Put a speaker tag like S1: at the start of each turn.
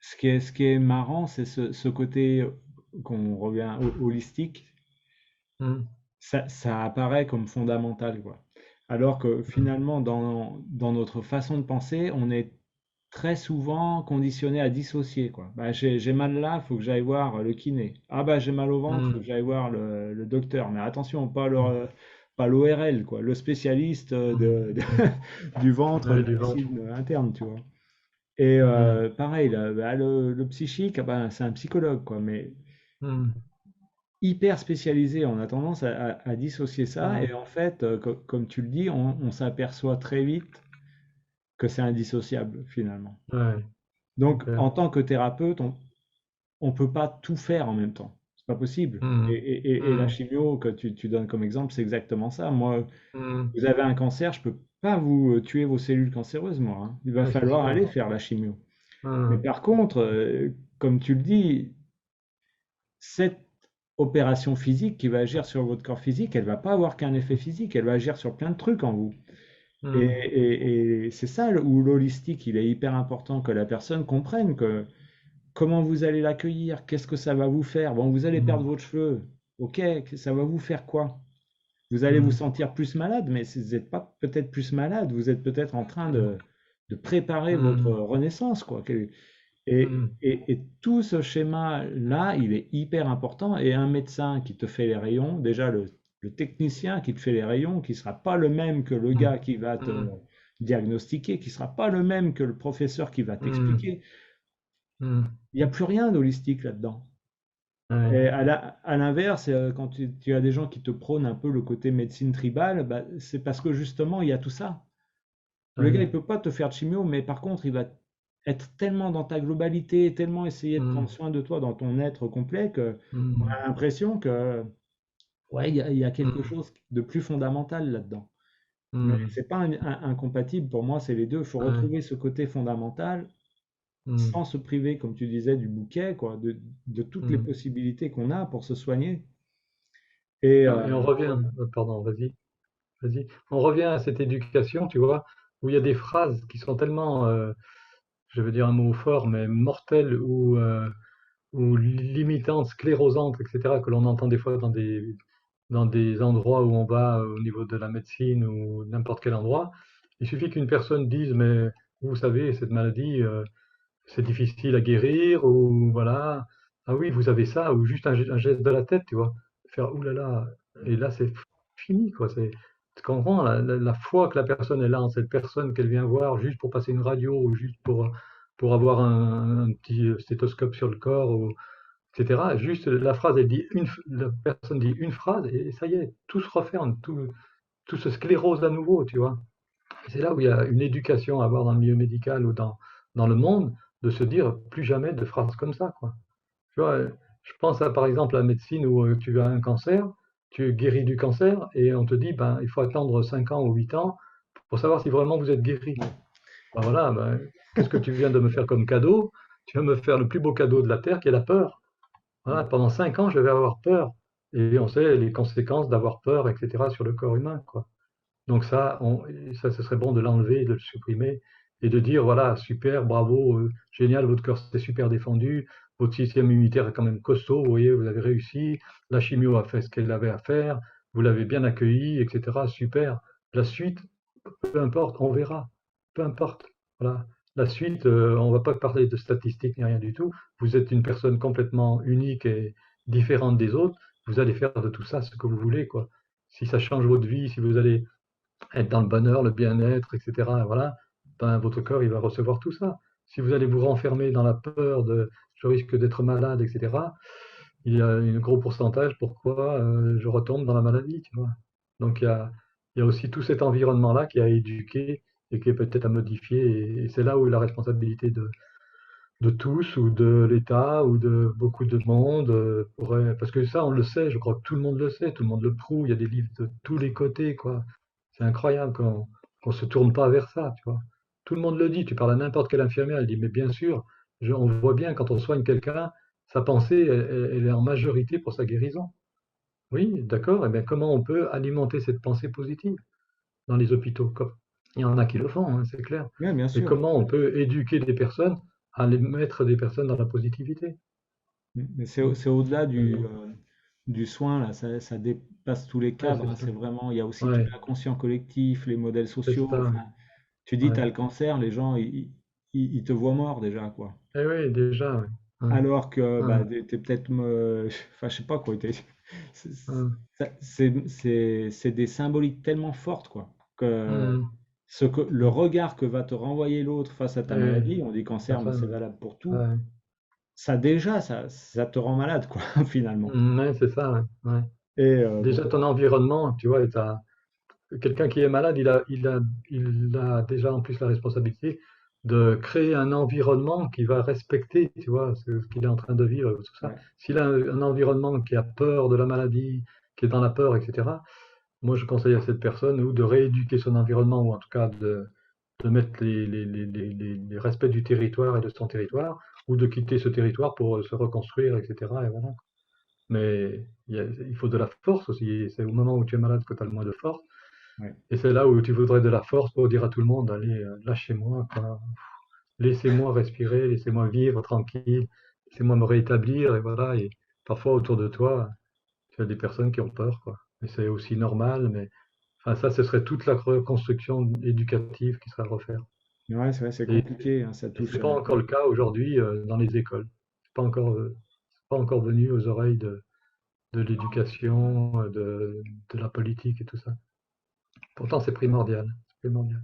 S1: ce qui est marrant, c'est ce côté qu'on revient holistique,
S2: Mm,
S1: ça apparaît comme fondamental, quoi. Alors que
S2: mm,
S1: finalement, dans notre façon de penser, on est très souvent conditionné à dissocier, quoi. Bah, j'ai mal là, faut que j'aille voir le kiné. Ah bah j'ai mal au ventre, faut que
S2: mm,
S1: j'aille voir le docteur. Mais attention,
S2: mm,
S1: pas l'ORL, quoi, le spécialiste
S2: mm.
S1: du ventre,
S2: Ouais,
S1: de
S2: du ventre.
S1: médecine interne, tu vois. Et
S2: Mm,
S1: pareil, là, bah, le psychique, ah bah, c'est un psychologue, quoi, mais
S2: mm,
S1: hyper spécialisé. On a tendance à dissocier ça. Et
S2: mm.
S1: en fait, comme tu le dis, on s'aperçoit très vite que c'est indissociable, finalement.
S2: Ouais, c'est
S1: Donc,
S2: clair.
S1: en tant que thérapeute, on peut pas tout faire en même temps. C'est pas possible.
S2: Mm,
S1: Et la
S2: mm,
S1: chimio que tu donnes comme exemple, c'est exactement ça. Moi,
S2: mm.
S1: vous avez un cancer, je peux pas vous tuer vos cellules cancéreuses, moi, hein. Il va
S2: Ouais, c'est
S1: falloir aller
S2: sûr.
S1: faire la chimio. Mais
S2: Mm,
S1: par contre, comme tu le dis, cette opération physique qui va agir sur votre corps physique, elle va pas avoir qu'un effet physique, elle va agir sur plein de trucs en vous.
S2: mm,
S1: Et c'est ça où l'holistique, il est hyper important que la personne comprenne que comment vous allez l'accueillir, qu'est-ce que ça va vous faire. Bon, vous allez perdre
S2: mm,
S1: votre cheveu, ok, ça va vous faire quoi? Vous allez vous
S2: mm,
S1: sentir plus malade, mais vous n'êtes pas peut-être plus malade, vous êtes peut-être en train de préparer votre
S2: mm,
S1: renaissance, quoi.
S2: mm,
S1: Et tout ce schéma-là, il est hyper important. Et un médecin qui te fait les rayons, déjà le technicien qui te fait les rayons, qui sera pas le même que le
S2: mm,
S1: gars qui va te
S2: mm,
S1: diagnostiquer, qui sera pas le même que le professeur qui va
S2: mm,
S1: t'expliquer.
S2: mm.
S1: Il n'y a plus rien d'holistique là-dedans.
S2: Ouais,
S1: Et à l'inverse, quand tu as des gens qui te prônent un peu le côté médecine tribale, bah, c'est parce que justement, il y a tout ça. Le gars,
S2: ouais.
S1: il peut pas te faire de chimio, mais par contre, il va être tellement dans ta globalité, tellement essayer de prendre
S2: Mm,
S1: soin de toi dans ton être complet que on
S2: mm,
S1: a l'impression que ouais, il y a quelque
S2: mm,
S1: chose de plus fondamental là-dedans. Mais
S2: mm.
S1: c'est pas incompatible. Pour moi, c'est les deux. Il faut
S2: Ouais,
S1: retrouver ce côté fondamental
S2: mm,
S1: sans se priver, comme tu disais, du bouquet, quoi, de toutes les
S2: mm.
S1: possibilités qu'on a pour se soigner. Et
S2: Et on revient, pardon, vas-y, vas-y. On revient à cette éducation, tu vois, où il y a des phrases qui sont tellement, je veux dire un mot fort, mais mortelles ou limitantes, sclérosantes, etc., que l'on entend des fois dans des endroits où on va au niveau de la médecine ou n'importe quel endroit. Il suffit qu'une personne dise, mais vous savez, cette maladie, c'est difficile à guérir, ou voilà, ah oui, vous avez ça, ou juste un geste de la tête, tu vois, faire oulala, et là c'est fini, quoi. Tu comprends la foi que la personne est là en cette personne qu'elle vient voir juste pour passer une radio, ou juste pour avoir un petit stéthoscope sur le corps, ou, etc. Juste la phrase, la personne dit une phrase, et ça y est, tout se referme, tout se sclérose à nouveau, tu vois. C'est là où il y a une éducation à avoir dans le milieu médical ou dans le monde, de se dire plus jamais de phrases comme ça, quoi. Tu vois, je pense à par exemple à la médecine où tu as un cancer, tu es guéri du cancer et on te dit ben, il faut attendre 5 ans ou 8 ans pour savoir si vraiment vous êtes guéri.
S1: ouais.
S2: Ben voilà, ben, qu'est-ce que tu viens de me faire comme cadeau? Tu viens de me faire le plus beau cadeau de la Terre qui est la peur. Voilà, pendant 5 ans, je vais avoir peur. Et on sait les conséquences d'avoir peur, etc., sur le corps humain, quoi. Donc ça, ce serait bon de l'enlever, de le supprimer et de dire, voilà, super, bravo, génial, votre corps s'est super défendu, votre système immunitaire est quand même costaud, vous voyez, vous avez réussi, la chimio a fait ce qu'elle avait à faire, vous l'avez bien accueilli, etc. Super. La suite, peu importe, on verra. Peu importe. Voilà. La suite, on ne va pas parler de statistiques ni rien du tout. Vous êtes une personne complètement unique et différente des autres. Vous allez faire de tout ça ce que vous voulez, quoi. Si ça change votre vie, si vous allez être dans le bonheur, le bien-être, etc. Voilà, ben, votre corps, il va recevoir tout ça. Si vous allez vous renfermer dans la peur de je risque d'être malade, etc., il y a un gros pourcentage pourquoi je retombe dans la maladie, tu vois. Donc il y a aussi tout cet environnement-là qui a éduqué et qui est peut-être à modifier. Et c'est là où la responsabilité de tous ou de l'État ou de beaucoup de monde pourrait... Parce que ça, on le sait, je crois que tout le monde le sait, tout le monde le prouve, il y a des livres de tous les côtés, quoi. C'est incroyable qu'on se tourne pas vers ça, tu vois. Tout le monde le dit, tu parles à n'importe quelle infirmière, elle dit, mais bien sûr, on voit bien quand on soigne quelqu'un, sa pensée, elle est en majorité pour sa guérison. Oui, d'accord, et bien comment on peut alimenter cette pensée positive dans les hôpitaux? Il y en a qui le font, hein, c'est clair.
S1: Ouais, bien
S2: Et
S1: sûr.
S2: comment on peut éduquer des personnes? à les mettre des personnes dans la positivité.
S1: Mais
S2: Hein.
S1: c'est au-delà
S2: Euh,
S1: du soin, là, ça dépasse tous les
S2: ouais,
S1: cadres,
S2: c'est
S1: hein.
S2: ça.
S1: C'est vraiment, il y a aussi tout
S2: Ouais,
S1: l'inconscient collectif, les modèles
S2: c'est
S1: sociaux.
S2: ça.
S1: Enfin, tu dis, tu
S2: Ouais.
S1: as le cancer, les gens, ils te voient mort déjà, quoi.
S2: Eh oui, déjà, ouais. Ouais.
S1: Alors que
S2: Ouais.
S1: bah, t'es peut-être, enfin, je sais pas quoi, c'est
S2: Ouais.
S1: c'est des symboliques tellement fortes, quoi, que
S2: Hum,
S1: le
S2: hum.
S1: regard que va te renvoyer l'autre face à ta
S2: Eh oui,
S1: maladie, on dit
S2: c'est
S1: cancer, mais
S2: ça.
S1: c'est valable pour tout,
S2: Ouais.
S1: ça déjà, ça te rend malade, quoi, finalement.
S2: Ouais, c'est ça. Ouais. Ouais.
S1: Et
S2: Déjà, ton environnement, tu vois, quelqu'un qui est malade, il a déjà en plus la responsabilité de créer un environnement qui va respecter, tu vois, ce qu'il est en train de vivre, tout ça.
S1: ouais,
S2: S'il a un environnement qui a peur de la maladie, qui est dans la peur, etc., moi, je conseille à cette personne ou de rééduquer son environnement, ou en tout cas de mettre les respects du territoire et de son territoire, ou de quitter ce territoire pour se reconstruire, etc. Et voilà. Mais il faut de la force aussi. C'est au moment où tu es malade que tu as le moins de force.
S1: ouais.
S2: Et c'est là où tu voudrais de la force pour dire à tout le monde, allez, lâchez-moi, quoi. Laissez-moi respirer, laissez-moi vivre tranquille, laissez-moi me rétablir, et voilà. Et parfois autour de toi, tu as des personnes qui ont peur, quoi. Et c'est aussi normal, mais enfin, ça, ce serait toute la reconstruction éducative qui serait à refaire.
S1: Ouais, c'est vrai, c'est
S2: Et,
S1: compliqué, hein, ça
S2: et c'est
S1: touche.
S2: pas encore le cas aujourd'hui dans les écoles. C'est pas encore venu aux oreilles de l'éducation, de la politique et tout ça. Pourtant, c'est primordial. C'est primordial.